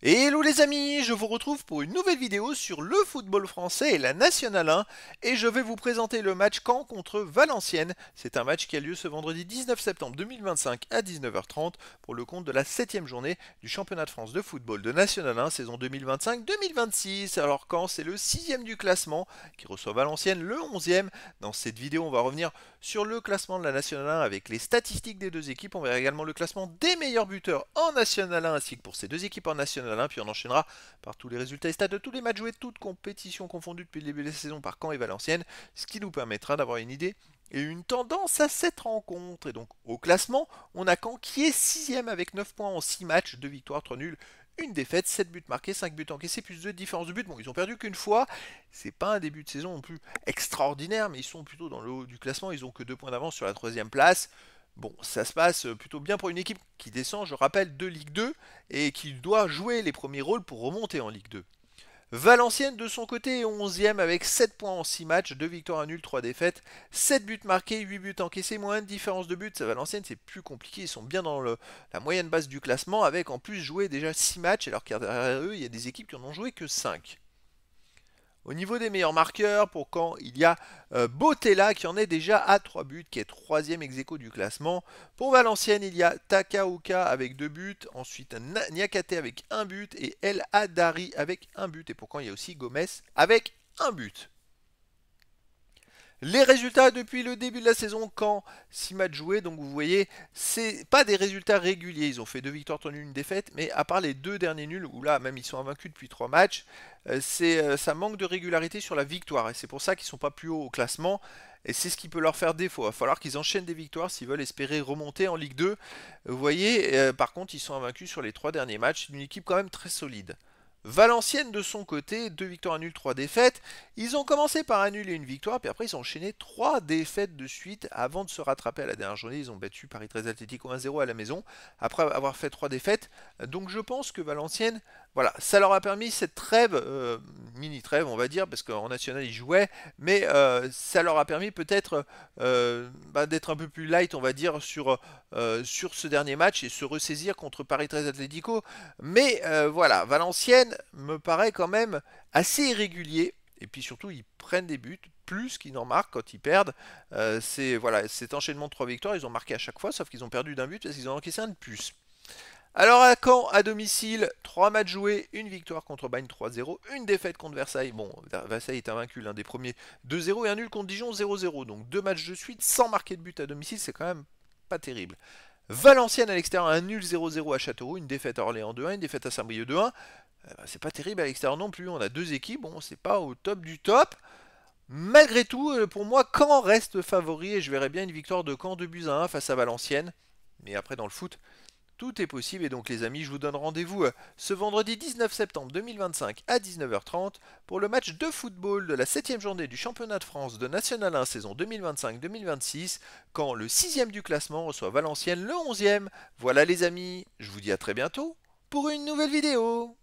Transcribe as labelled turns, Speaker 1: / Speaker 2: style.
Speaker 1: Hello les amis, je vous retrouve pour une nouvelle vidéo sur le football français et la Nationale 1 et je vais vous présenter le match Caen contre Valenciennes. C'est un match qui a lieu ce vendredi 19 septembre 2025 à 19h30 pour le compte de la 7e journée du championnat de France de football de Nationale 1 saison 2025-2026. Alors Caen c'est le 6e du classement qui reçoit Valenciennes le 11e. Dans cette vidéo on va revenir sur le classement de la Nationale 1 avec les statistiques des deux équipes. On verra également le classement des meilleurs buteurs en Nationale 1 ainsi que pour ces deux équipes en Nationale 1. Puis on enchaînera par tous les résultats et stats de tous les matchs joués, toutes compétitions confondues depuis le début de la saison par Caen et Valenciennes, ce qui nous permettra d'avoir une idée et une tendance à cette rencontre. Et donc au classement, on a Caen qui est 6ème avec 9 points en 6 matchs, 2 victoires, 3 nuls, une défaite, 7 buts marqués, 5 buts encaissés, plus 2 différences de buts. Bon, ils ont perdu qu'une fois. C'est pas un début de saison non plus extraordinaire, mais ils sont plutôt dans le haut du classement. Ils ont que 2 points d'avance sur la 3ème place. Bon, ça se passe plutôt bien pour une équipe qui descend, je rappelle, de Ligue 2 et qui doit jouer les premiers rôles pour remonter en Ligue 2. Valenciennes de son côté est 11ème avec 7 points en 6 matchs, 2 victoires, 1 nul, 3 défaites, 7 buts marqués, 8 buts encaissés, moins de différence de buts. Valenciennes c'est plus compliqué, ils sont bien dans la moyenne basse du classement avec en plus joué déjà 6 matchs alors qu'à eux il y a des équipes qui en ont joué que 5. Au niveau des meilleurs marqueurs, pour Caen, il y a Botella qui en est déjà à 3 buts, qui est 3ème ex-aequo du classement. Pour Valenciennes, il y a Takaoka avec 2 buts, ensuite Niakate avec 1 but et El Hadari avec 1 but. Et pour Caen, il y a aussi Gomez avec 1 but. Les résultats depuis le début de la saison, quand 6 matchs joués, donc vous voyez, c'est pas des résultats réguliers. Ils ont fait 2 victoires, 3 nuls, une défaite, mais à part les 2 derniers nuls, où là même ils sont invaincus depuis 3 matchs, ça manque de régularité sur la victoire. Et c'est pour ça qu'ils sont pas plus haut au classement. Et c'est ce qui peut leur faire défaut. Il va falloir qu'ils enchaînent des victoires s'ils veulent espérer remonter en Ligue 2. Vous voyez, par contre, ils sont invaincus sur les 3 derniers matchs. C'est une équipe quand même très solide. Valenciennes de son côté, 2 victoires, 1 nul, 3 défaites. Ils ont commencé par annuler une victoire, puis après ils ont enchaîné 3 défaites de suite avant de se rattraper à la dernière journée. Ils ont battu Paris 13 Atlético 1-0 à la maison, après avoir fait 3 défaites. Donc je pense que Valenciennes, voilà, ça leur a permis cette trêve, mini-trêve on va dire, parce qu'en national ils jouaient, mais ça leur a permis peut-être d'être un peu plus light on va dire sur ce dernier match et se ressaisir contre Paris 13 Atlético. Mais voilà, Valenciennes me paraît quand même assez irrégulier. Et puis surtout, ils prennent des buts, plus qu'ils n'en marquent quand ils perdent. C'est voilà, cet enchaînement de 3 victoires, ils ont marqué à chaque fois, sauf qu'ils ont perdu d'un but parce qu'ils ont encaissé un de plus. Alors à Caen, à domicile, 3 matchs joués, une victoire contre Bagne 3-0, une défaite contre Versailles. Bon, Versailles est invaincu, l'un des premiers 2-0 et un nul contre Dijon 0-0. Donc 2 matchs de suite sans marquer de but à domicile, c'est quand même pas terrible. Valenciennes à l'extérieur, un nul 0-0 à Châteauroux, une défaite à Orléans 2-1, une défaite à Saint-Brieuc 2-1. C'est pas terrible à l'extérieur non plus. On a deux équipes, bon, c'est pas au top du top. Malgré tout, pour moi, Caen reste favori et je verrais bien une victoire de Caen 2 buts à 1 face à Valenciennes. Mais après, dans le foot, tout est possible. Et donc, les amis, je vous donne rendez-vous ce vendredi 19 septembre 2025 à 19h30 pour le match de football de la 7e journée du championnat de France de National 1 saison 2025-2026, quand le 6e du classement reçoit Valenciennes le 11e. Voilà, les amis, je vous dis à très bientôt pour une nouvelle vidéo.